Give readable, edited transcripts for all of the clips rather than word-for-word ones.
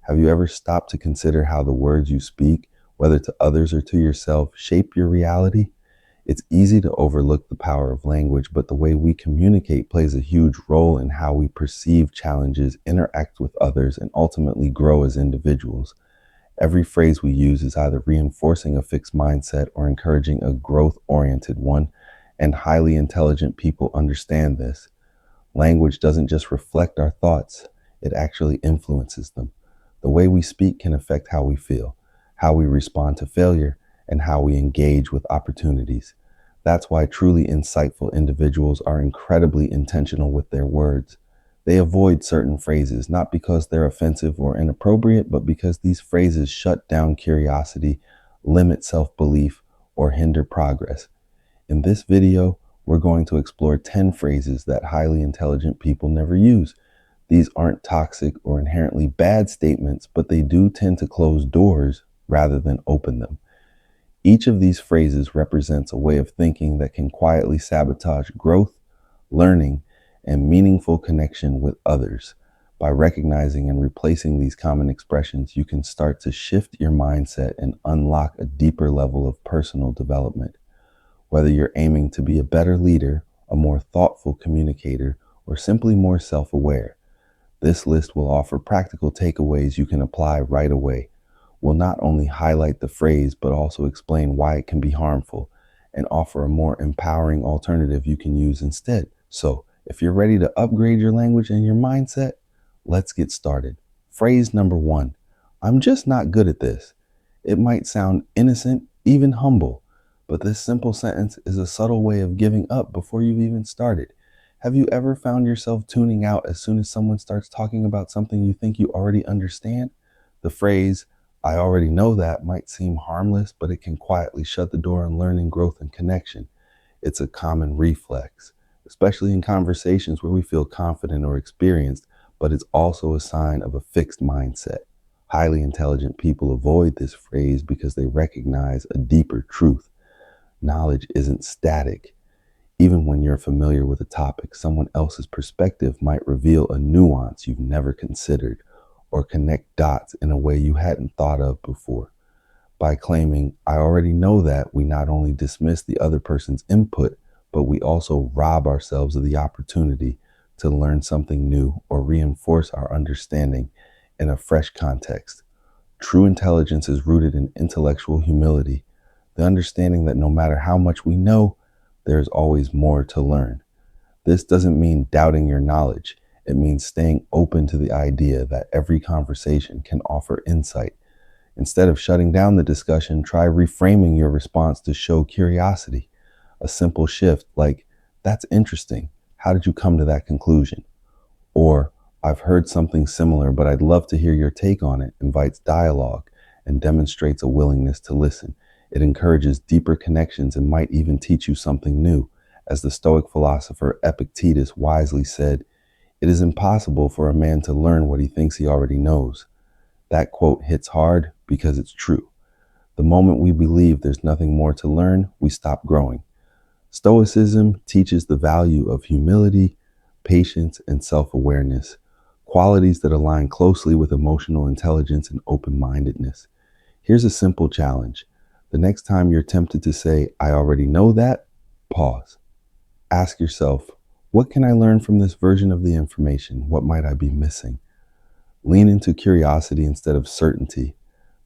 Have you ever stopped to consider how the words you speak, whether to others or to yourself, shape your reality? It's easy to overlook the power of language, but the way we communicate plays a huge role in how we perceive challenges, interact with others, and ultimately grow as individuals. Every phrase we use is either reinforcing a fixed mindset or encouraging a growth-oriented one, and highly intelligent people understand this. Language doesn't just reflect our thoughts, it actually influences them. The way we speak can affect how we feel, how we respond to failure, and how we engage with opportunities. That's why truly insightful individuals are incredibly intentional with their words. They avoid certain phrases, not because they're offensive or inappropriate, but because these phrases shut down curiosity, limit self-belief, or hinder progress. In this video, we're going to explore 10 phrases that highly intelligent people never use. These aren't toxic or inherently bad statements, but they do tend to close doors rather than open them. Each of these phrases represents a way of thinking that can quietly sabotage growth, learning, and meaningful connection with others. By recognizing and replacing these common expressions, you can start to shift your mindset and unlock a deeper level of personal development. Whether you're aiming to be a better leader, a more thoughtful communicator, or simply more self-aware, this list will offer practical takeaways you can apply right away. We'll not only highlight the phrase, but also explain why it can be harmful and offer a more empowering alternative you can use instead. So, if you're ready to upgrade your language and your mindset, let's get started. Phrase number 1, I'm just not good at this. It might sound innocent, even humble, but this simple sentence is a subtle way of giving up before you've even started. Have you ever found yourself tuning out as soon as someone starts talking about something you think you already understand? The phrase, I already know that, might seem harmless, but it can quietly shut the door on learning, growth, and connection. It's a common reflex, especially in conversations where we feel confident or experienced, but it's also a sign of a fixed mindset. Highly intelligent people avoid this phrase because they recognize a deeper truth. Knowledge isn't static. Even when you're familiar with a topic, someone else's perspective might reveal a nuance you've never considered or connect dots in a way you hadn't thought of before. By claiming, I already know that, we not only dismiss the other person's input, but we also rob ourselves of the opportunity to learn something new or reinforce our understanding in a fresh context. True intelligence is rooted in intellectual humility, the understanding that no matter how much we know, there is always more to learn. This doesn't mean doubting your knowledge. It means staying open to the idea that every conversation can offer insight. Instead of shutting down the discussion, try reframing your response to show curiosity. A simple shift like, that's interesting. How did you come to that conclusion? Or, I've heard something similar, but I'd love to hear your take on it, invites dialogue and demonstrates a willingness to listen. It encourages deeper connections and might even teach you something new. As the Stoic philosopher Epictetus wisely said, it is impossible for a man to learn what he thinks he already knows. That quote hits hard because it's true. The moment we believe there's nothing more to learn, we stop growing. Stoicism teaches the value of humility, patience, and self-awareness, qualities that align closely with emotional intelligence and open-mindedness. Here's a simple challenge. The next time you're tempted to say, I already know that, pause. Ask yourself, what can I learn from this version of the information? What might I be missing? Lean into curiosity instead of certainty.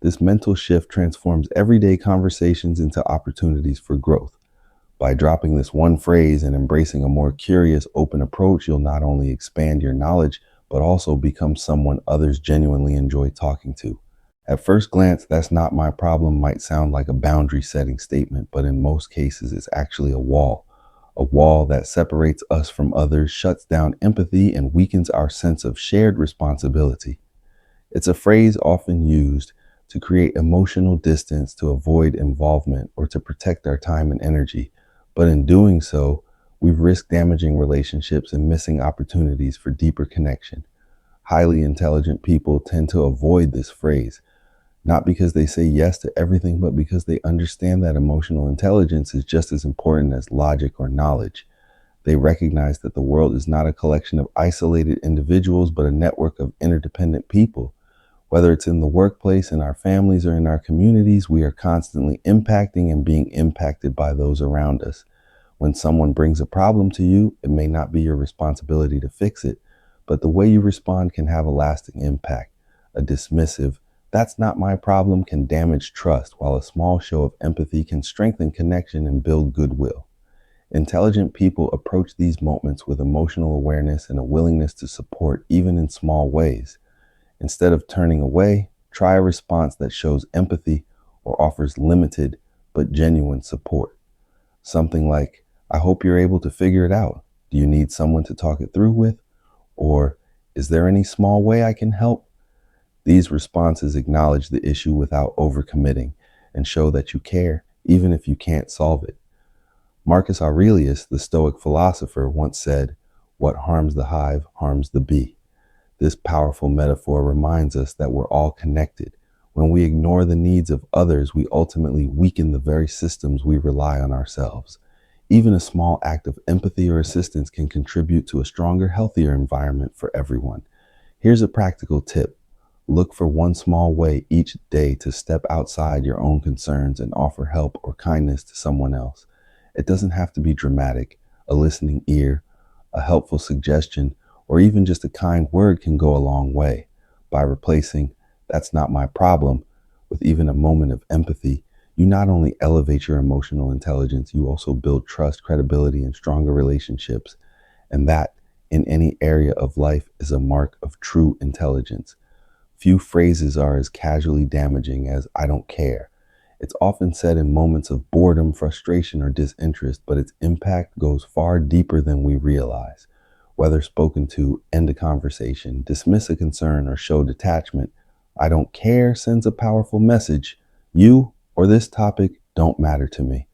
This mental shift transforms everyday conversations into opportunities for growth. By dropping this one phrase and embracing a more curious, open approach, you'll not only expand your knowledge, but also become someone others genuinely enjoy talking to. At first glance, that's not my problem might sound like a boundary setting statement, but in most cases, it's actually a wall that separates us from others, shuts down empathy, and weakens our sense of shared responsibility. It's a phrase often used to create emotional distance, to avoid involvement, or to protect our time and energy. But in doing so, we risk damaging relationships and missing opportunities for deeper connection. Highly intelligent people tend to avoid this phrase, not because they say yes to everything, but because they understand that emotional intelligence is just as important as logic or knowledge. They recognize that the world is not a collection of isolated individuals, but a network of interdependent people. Whether it's in the workplace, in our families, or in our communities, we are constantly impacting and being impacted by those around us. When someone brings a problem to you, it may not be your responsibility to fix it, but the way you respond can have a lasting impact. A dismissive, "that's not my problem," can damage trust, while a small show of empathy can strengthen connection and build goodwill. Intelligent people approach these moments with emotional awareness and a willingness to support, even in small ways. Instead of turning away, try a response that shows empathy or offers limited but genuine support. Something like, "I hope you're able to figure it out. Do you need someone to talk it through with?" Or, "Is there any small way I can help?" These responses acknowledge the issue without overcommitting and show that you care, even if you can't solve it. Marcus Aurelius, the Stoic philosopher, once said, "What harms the hive harms the bee." This powerful metaphor reminds us that we're all connected. When we ignore the needs of others, we ultimately weaken the very systems we rely on ourselves. Even a small act of empathy or assistance can contribute to a stronger, healthier environment for everyone. Here's a practical tip. Look for one small way each day to step outside your own concerns and offer help or kindness to someone else. It doesn't have to be dramatic. A listening ear, a helpful suggestion, or even just a kind word can go a long way. By replacing "that's not my problem" with even a moment of empathy, you not only elevate your emotional intelligence, you also build trust, credibility, and stronger relationships. And that, in any area of life, is a mark of true intelligence. Few phrases are as casually damaging as "I don't care." It's often said in moments of boredom, frustration, or disinterest, but its impact goes far deeper than we realize. Whether spoken to end a conversation, dismiss a concern, or show detachment, "I don't care" sends a powerful message. You or this topic don't matter to me.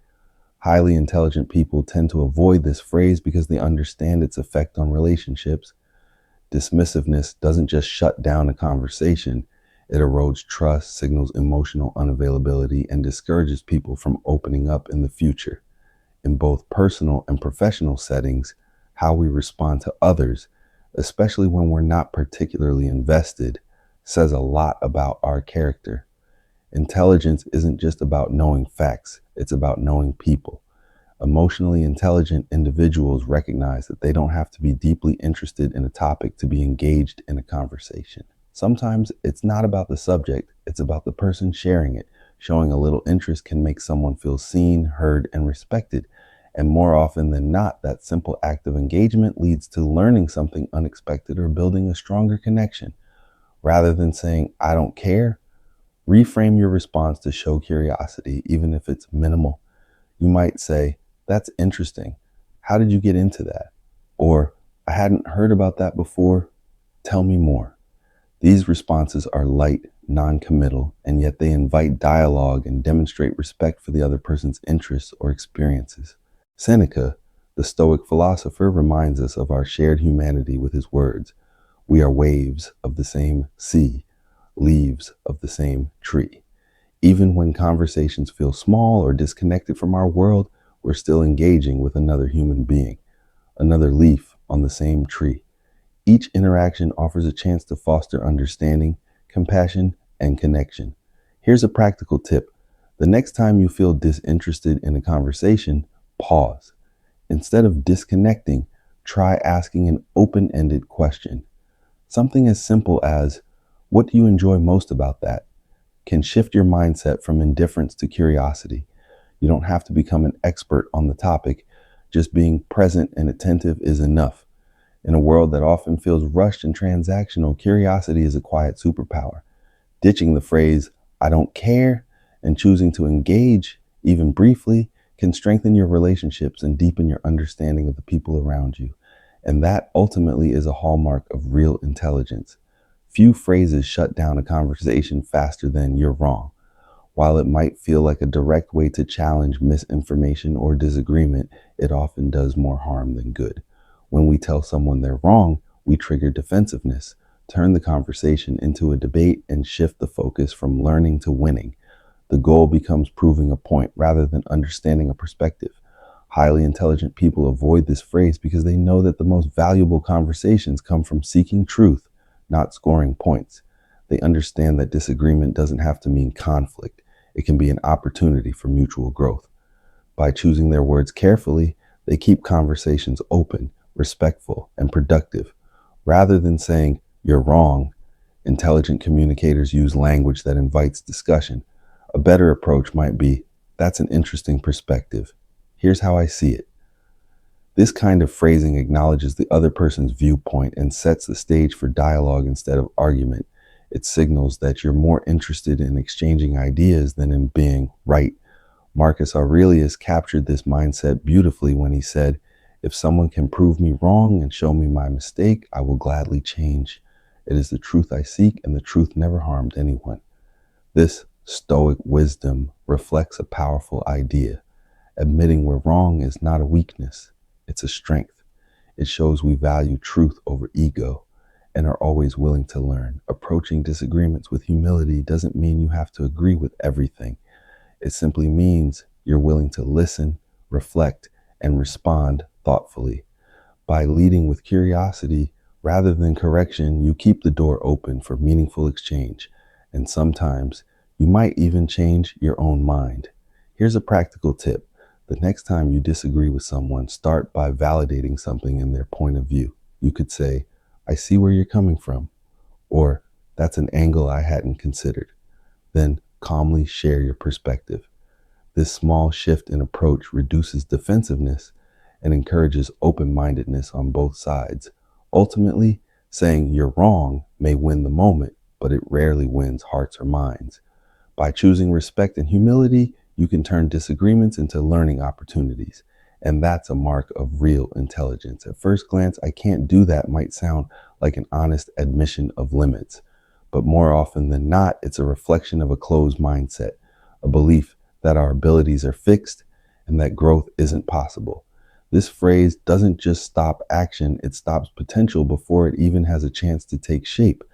Highly intelligent people tend to avoid this phrase because they understand its effect on relationships. Dismissiveness doesn't just shut down a conversation, it erodes trust, signals emotional unavailability, and discourages people from opening up in the future. In both personal and professional settings, how we respond to others, especially when we're not particularly invested, says a lot about our character. Intelligence isn't just about knowing facts, it's about knowing people. Emotionally intelligent individuals recognize that they don't have to be deeply interested in a topic to be engaged in a conversation. Sometimes it's not about the subject, it's about the person sharing it. Showing a little interest can make someone feel seen, heard, and respected. And more often than not, that simple act of engagement leads to learning something unexpected or building a stronger connection. Rather than saying, "I don't care," reframe your response to show curiosity, even if it's minimal. You might say, "That's interesting. How did you get into that?" Or, "I hadn't heard about that before. Tell me more." These responses are light, non-committal, and yet they invite dialogue and demonstrate respect for the other person's interests or experiences. Seneca, the Stoic philosopher, reminds us of our shared humanity with his words, "We are waves of the same sea, leaves of the same tree." Even when conversations feel small or disconnected from our world, we're still engaging with another human being, another leaf on the same tree. Each interaction offers a chance to foster understanding, compassion, and connection. Here's a practical tip. The next time you feel disinterested in a conversation, pause. Instead of disconnecting, try asking an open-ended question. Something as simple as, "What do you enjoy most about that?" can shift your mindset from indifference to curiosity. You don't have to become an expert on the topic. Just being present and attentive is enough. In a world that often feels rushed and transactional, curiosity is a quiet superpower. Ditching the phrase, "I don't care," and choosing to engage, even briefly, can strengthen your relationships and deepen your understanding of the people around you. And that ultimately is a hallmark of real intelligence. Few phrases shut down a conversation faster than "you're wrong." While it might feel like a direct way to challenge misinformation or disagreement, it often does more harm than good. When we tell someone they're wrong, we trigger defensiveness, turn the conversation into a debate, and shift the focus from learning to winning. The goal becomes proving a point rather than understanding a perspective. Highly intelligent people avoid this phrase because they know that the most valuable conversations come from seeking truth, not scoring points. They understand that disagreement doesn't have to mean conflict. It can be an opportunity for mutual growth. By choosing their words carefully, they keep conversations open, respectful, and productive. Rather than saying, "you're wrong," intelligent communicators use language that invites discussion. A better approach might be, "That's an interesting perspective. Here's how I see it." This kind of phrasing acknowledges the other person's viewpoint and sets the stage for dialogue instead of argument. It signals that you're more interested in exchanging ideas than in being right. Marcus Aurelius captured this mindset beautifully when he said, "If someone can prove me wrong and show me my mistake, I will gladly change. It is the truth I seek, and the truth never harmed anyone." This Stoic wisdom reflects a powerful idea. Admitting we're wrong is not a weakness, it's a strength. It shows we value truth over ego and are always willing to learn. Approaching disagreements with humility doesn't mean you have to agree with everything. It simply means you're willing to listen, reflect, and respond thoughtfully. By leading with curiosity rather than correction, you keep the door open for meaningful exchange. And sometimes you might even change your own mind. Here's a practical tip. The next time you disagree with someone, start by validating something in their point of view. You could say, "I see where you're coming from," or "That's an angle I hadn't considered." Then calmly share your perspective. This small shift in approach reduces defensiveness and encourages open-mindedness on both sides. Ultimately, saying "you're wrong" may win the moment, but it rarely wins hearts or minds. By choosing respect and humility, you can turn disagreements into learning opportunities. And that's a mark of real intelligence. At first glance, "I can't do that" might sound like an honest admission of limits. But more often than not, it's a reflection of a closed mindset, a belief that our abilities are fixed and that growth isn't possible. This phrase doesn't just stop action, it stops potential before it even has a chance to take shape.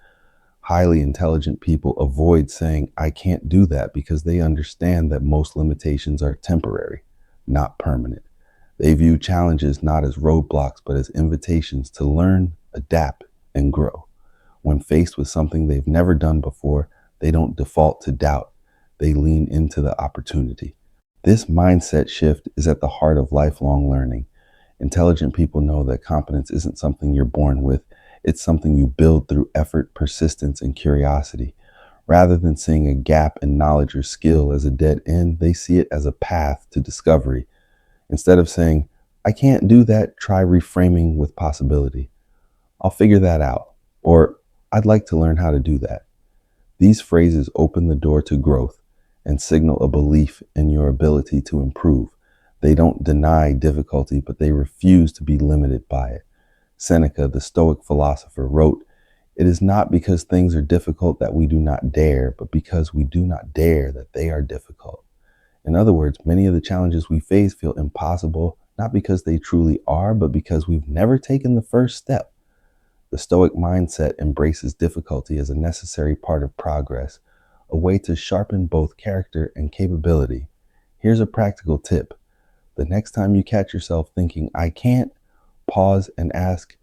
Highly intelligent people avoid saying "I can't do that" because they understand that most limitations are temporary, not permanent. They view challenges not as roadblocks, but as invitations to learn, adapt, and grow. When faced with something they've never done before, they don't default to doubt. They lean into the opportunity. This mindset shift is at the heart of lifelong learning. Intelligent people know that competence isn't something you're born with. It's something you build through effort, persistence, and curiosity. Rather than seeing a gap in knowledge or skill as a dead end, they see it as a path to discovery. Instead of saying, "I can't do that," try reframing with possibility. "I'll figure that out," or "I'd like to learn how to do that." These phrases open the door to growth and signal a belief in your ability to improve. They don't deny difficulty, but they refuse to be limited by it. Seneca, the Stoic philosopher, wrote, "It is not because things are difficult that we do not dare, but because we do not dare that they are difficult." In other words, many of the challenges we face feel impossible, not because they truly are, but because we've never taken the first step. The Stoic mindset embraces difficulty as a necessary part of progress, a way to sharpen both character and capability. Here's a practical tip. The next time you catch yourself thinking "I can't," pause and ask,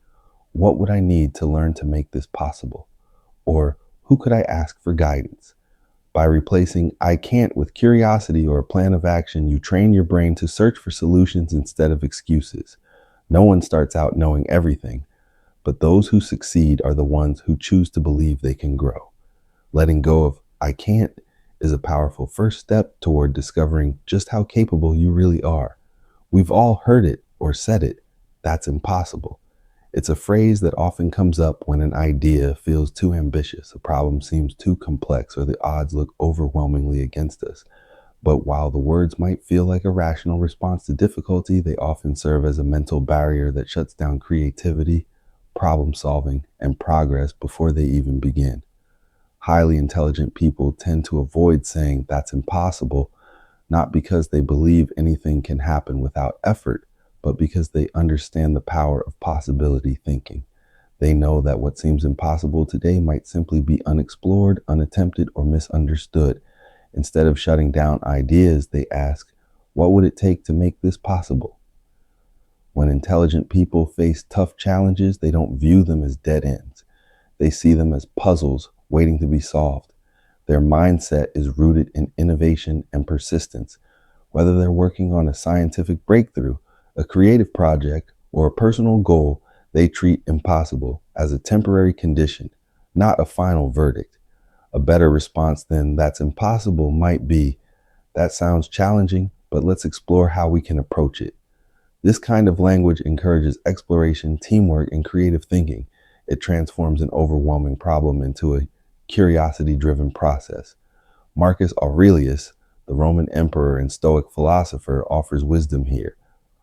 "What would I need to learn to make this possible?" Or, "Who could I ask for guidance?" By replacing "I can't" with curiosity or a plan of action, you train your brain to search for solutions instead of excuses. No one starts out knowing everything, but those who succeed are the ones who choose to believe they can grow. Letting go of "I can't" is a powerful first step toward discovering just how capable you really are. We've all heard it or said it, "That's impossible." It's a phrase that often comes up when an idea feels too ambitious, a problem seems too complex, or the odds look overwhelmingly against us. But while the words might feel like a rational response to difficulty, they often serve as a mental barrier that shuts down creativity, problem solving, and progress before they even begin. Highly intelligent people tend to avoid saying "that's impossible," not because they believe anything can happen without effort, but because they understand the power of possibility thinking. They know that what seems impossible today might simply be unexplored, unattempted, or misunderstood. Instead of shutting down ideas, they ask, "What would it take to make this possible?" When intelligent people face tough challenges, they don't view them as dead ends. They see them as puzzles waiting to be solved. Their mindset is rooted in innovation and persistence. Whether they're working on a scientific breakthrough, a creative project, or a personal goal, they treat impossible as a temporary condition, not a final verdict. A better response than "that's impossible" might be, "that sounds challenging, but let's explore how we can approach it." This kind of language encourages exploration, teamwork, and creative thinking. It transforms an overwhelming problem into a curiosity-driven process. Marcus Aurelius, the Roman emperor and Stoic philosopher, offers wisdom here.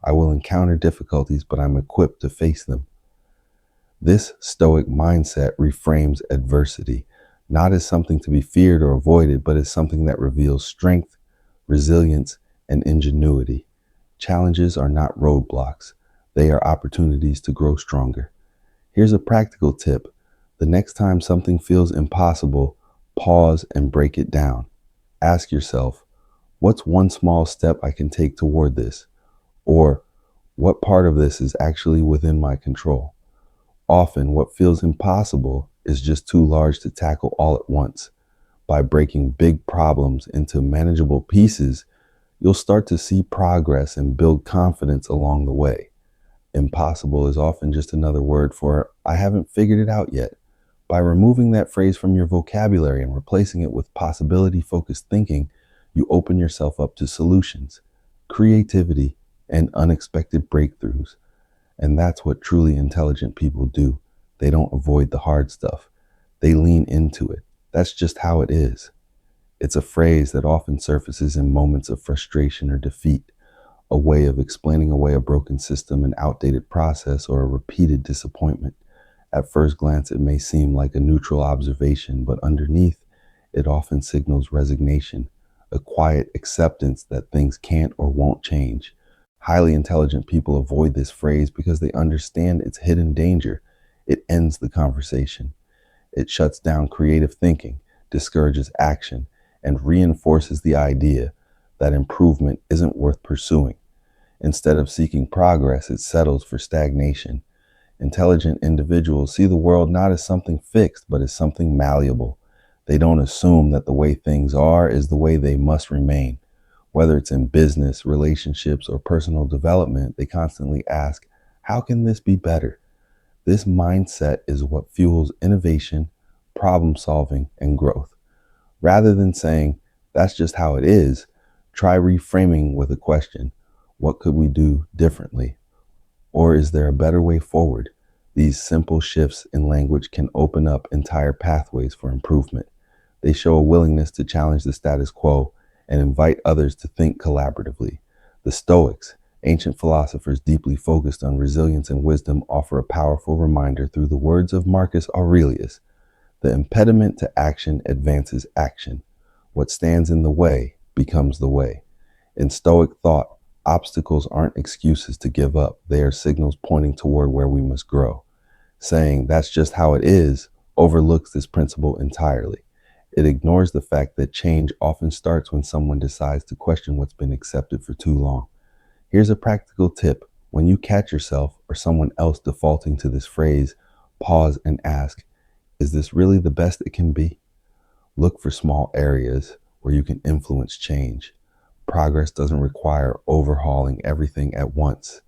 "I will encounter difficulties, but I'm equipped to face them." This Stoic mindset reframes adversity, not as something to be feared or avoided, but as something that reveals strength, resilience, and ingenuity. Challenges are not roadblocks. They are opportunities to grow stronger. Here's a practical tip. The next time something feels impossible, pause and break it down. Ask yourself, what's one small step I can take toward this? Or what part of this is actually within my control? Often, what feels impossible is just too large to tackle all at once. By breaking big problems into manageable pieces, you'll start to see progress and build confidence along the way. Impossible is often just another word for "I haven't figured it out yet." By removing that phrase from your vocabulary and replacing it with possibility-focused thinking, you open yourself up to solutions, creativity, and unexpected breakthroughs. And that's what truly intelligent people do. They don't avoid the hard stuff. They lean into it. That's just how it is. It's a phrase that often surfaces in moments of frustration or defeat, a way of explaining away a broken system, an outdated process, or a repeated disappointment. At first glance, it may seem like a neutral observation, but underneath, it often signals resignation, a quiet acceptance that things can't or won't change. Highly intelligent people avoid this phrase because they understand its hidden danger. It ends the conversation. It shuts down creative thinking, discourages action, and reinforces the idea that improvement isn't worth pursuing. Instead of seeking progress, it settles for stagnation. Intelligent individuals see the world not as something fixed, but as something malleable. They don't assume that the way things are is the way they must remain. Whether it's in business, relationships, or personal development, they constantly ask, how can this be better? This mindset is what fuels innovation, problem solving, and growth. Rather than saying, that's just how it is, try reframing with a question. What could we do differently? Or is there a better way forward? These simple shifts in language can open up entire pathways for improvement. They show a willingness to challenge the status quo and invite others to think collaboratively. The Stoics, ancient philosophers deeply focused on resilience and wisdom, offer a powerful reminder through the words of Marcus Aurelius. The impediment to action advances action. What stands in the way becomes the way. In Stoic thought, obstacles aren't excuses to give up. They are signals pointing toward where we must grow. Saying that's just how it is overlooks this principle entirely. It ignores the fact that change often starts when someone decides to question what's been accepted for too long. Here's a practical tip. When you catch yourself or someone else defaulting to this phrase, pause and ask, is this really the best it can be? Look for small areas where you can influence change. Progress doesn't require overhauling everything at once.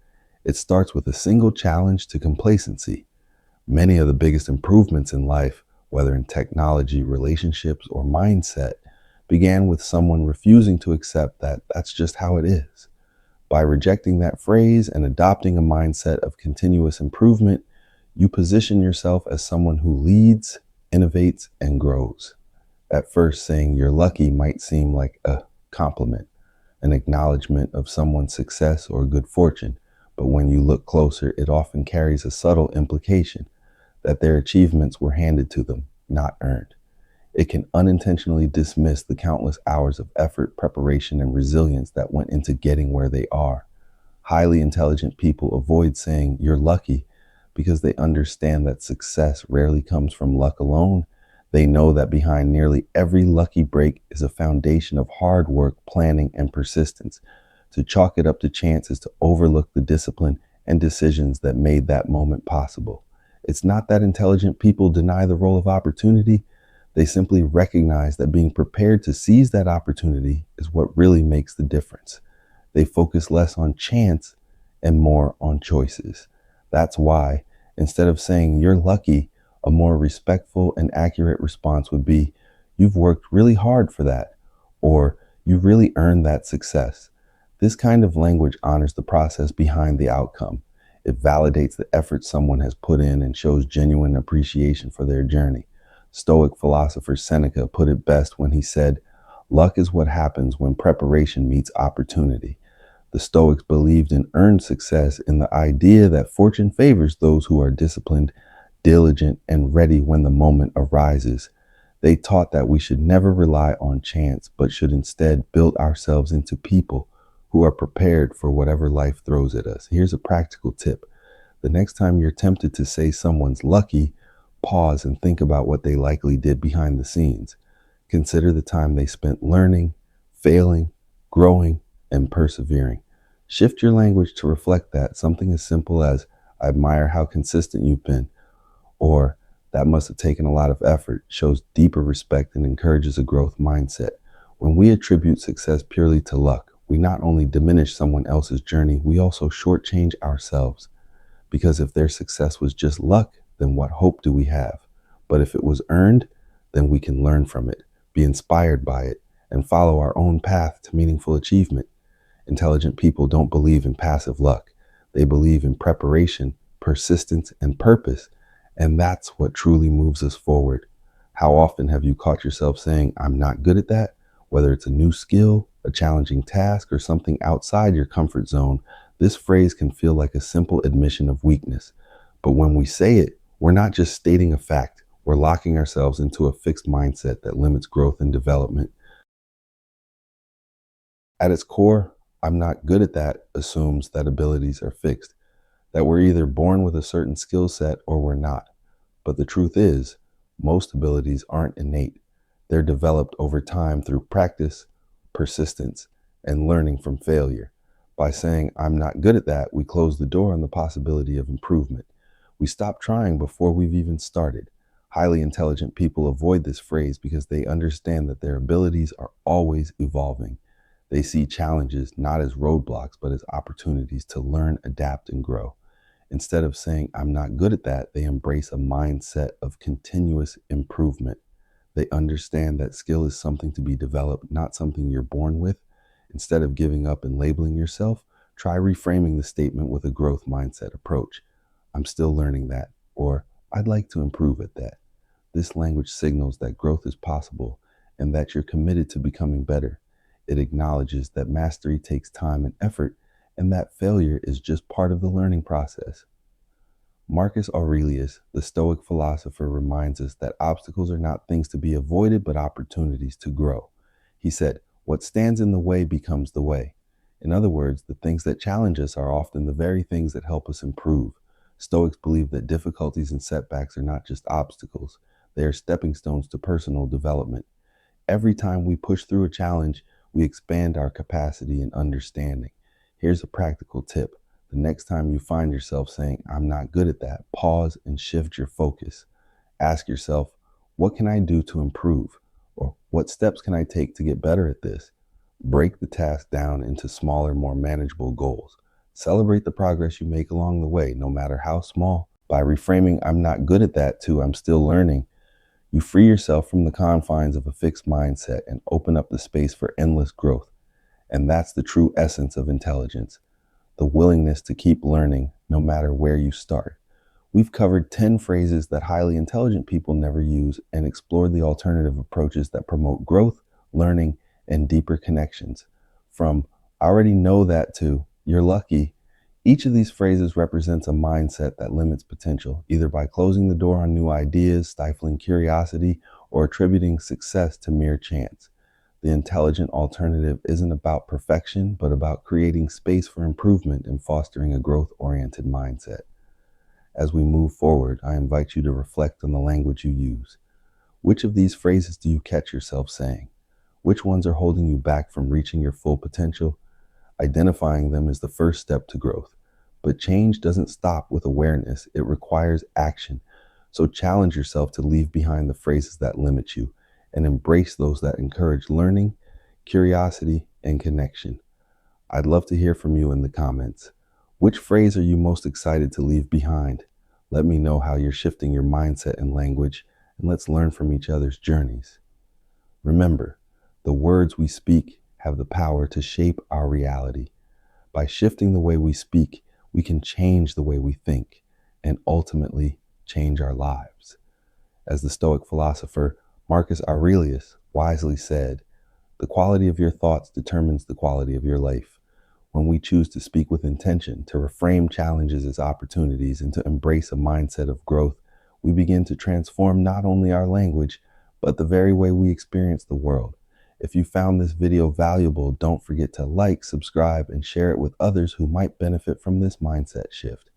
It starts with a single challenge to complacency. Many of the biggest improvements in life, whether in technology, relationships, or mindset, began with someone refusing to accept that that's just how it is. By rejecting that phrase and adopting a mindset of continuous improvement, you position yourself as someone who leads, innovates, and grows. At first, saying you're lucky might seem like a compliment, an acknowledgement of someone's success or good fortune, but when you look closer, it often carries a subtle implication that their achievements were handed to them, not earned. It can unintentionally dismiss the countless hours of effort, preparation, and resilience that went into getting where they are. Highly intelligent people avoid saying you're lucky because they understand that success rarely comes from luck alone. They know that behind nearly every lucky break is a foundation of hard work, planning, and persistence. To chalk it up to chance is to overlook the discipline and decisions that made that moment possible. It's not that intelligent people deny the role of opportunity. They simply recognize that being prepared to seize that opportunity is what really makes the difference. They focus less on chance and more on choices. That's why, instead of saying you're lucky, a more respectful and accurate response would be, you've worked really hard for that, or you really earned that success. This kind of language honors the process behind the outcome. It validates the effort someone has put in and shows genuine appreciation for their journey. Stoic philosopher Seneca put it best when he said, "Luck is what happens when preparation meets opportunity." The Stoics believed in earned success, in the idea that fortune favors those who are disciplined, diligent, and ready when the moment arises. They taught that we should never rely on chance, but should instead build ourselves into people who are prepared for whatever life throws at us. Here's a practical tip. The next time you're tempted to say someone's lucky, pause and think about what they likely did behind the scenes. Consider the time they spent learning, failing, growing, and persevering. Shift your language to reflect that. Something as simple as, "I admire how consistent you've been," or "that must have taken a lot of effort," shows deeper respect and encourages a growth mindset. When we attribute success purely to luck, we not only diminish someone else's journey, we also shortchange ourselves. Because if their success was just luck, then what hope do we have? But if it was earned, then we can learn from it, be inspired by it, and follow our own path to meaningful achievement. Intelligent people don't believe in passive luck. They believe in preparation, persistence, and purpose. And that's what truly moves us forward. How often have you caught yourself saying, "I'm not good at that"? Whether it's a new skill, a challenging task, or something outside your comfort zone, this phrase can feel like a simple admission of weakness. But when we say it, we're not just stating a fact. We're locking ourselves into a fixed mindset that limits growth and development. At its core, "I'm not good at that" assumes that abilities are fixed, that we're either born with a certain skill set or we're not. But the truth is, most abilities aren't innate. They're developed over time through practice, persistence, and learning from failure. By saying, "I'm not good at that," we close the door on the possibility of improvement. We stop trying before we've even started. Highly intelligent people avoid this phrase because they understand that their abilities are always evolving. They see challenges not as roadblocks, but as opportunities to learn, adapt, and grow. Instead of saying, "I'm not good at that," they embrace a mindset of continuous improvement. They understand that skill is something to be developed, not something you're born with. Instead of giving up and labeling yourself, try reframing the statement with a growth mindset approach. "I'm still learning that," or "I'd like to improve at that." This language signals that growth is possible and that you're committed to becoming better. It acknowledges that mastery takes time and effort, and that failure is just part of the learning process. Marcus Aurelius, the Stoic philosopher, reminds us that obstacles are not things to be avoided, but opportunities to grow. He said, "What stands in the way becomes the way." In other words, the things that challenge us are often the very things that help us improve. Stoics believe that difficulties and setbacks are not just obstacles, they are stepping stones to personal development. Every time we push through a challenge, we expand our capacity and understanding. Here's a practical tip. The next time you find yourself saying, "I'm not good at that," pause and shift your focus. Ask yourself, "What can I do to improve?" Or "What steps can I take to get better at this?" Break the task down into smaller, more manageable goals. Celebrate the progress you make along the way, no matter how small. By reframing "I'm not good at that" to "I'm still learning," you free yourself from the confines of a fixed mindset and open up the space for endless growth. And that's the true essence of intelligence, the willingness to keep learning no matter where you start. We've covered 10 phrases that highly intelligent people never use and explored the alternative approaches that promote growth, learning, and deeper connections. From "I already know that" to "you're lucky," each of these phrases represents a mindset that limits potential, either by closing the door on new ideas, stifling curiosity, or attributing success to mere chance. The intelligent alternative isn't about perfection, but about creating space for improvement and fostering a growth-oriented mindset. As we move forward, I invite you to reflect on the language you use. Which of these phrases do you catch yourself saying? Which ones are holding you back from reaching your full potential? Identifying them is the first step to growth. But change doesn't stop with awareness, it requires action. So challenge yourself to leave behind the phrases that limit you and embrace those that encourage learning, curiosity, and connection. I'd love to hear from you in the comments. Which phrase are you most excited to leave behind? Let me know how you're shifting your mindset and language, and let's learn from each other's journeys. Remember, the words we speak have the power to shape our reality. By shifting the way we speak, we can change the way we think and ultimately change our lives. As the Stoic philosopher Marcus Aurelius wisely said, "The quality of your thoughts determines the quality of your life." When we choose to speak with intention, to reframe challenges as opportunities, and to embrace a mindset of growth, we begin to transform not only our language, but the very way we experience the world. If you found this video valuable, don't forget to like, subscribe, and share it with others who might benefit from this mindset shift.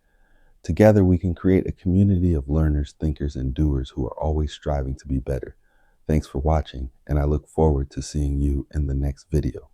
Together, we can create a community of learners, thinkers, and doers who are always striving to be better. Thanks for watching, and I look forward to seeing you in the next video.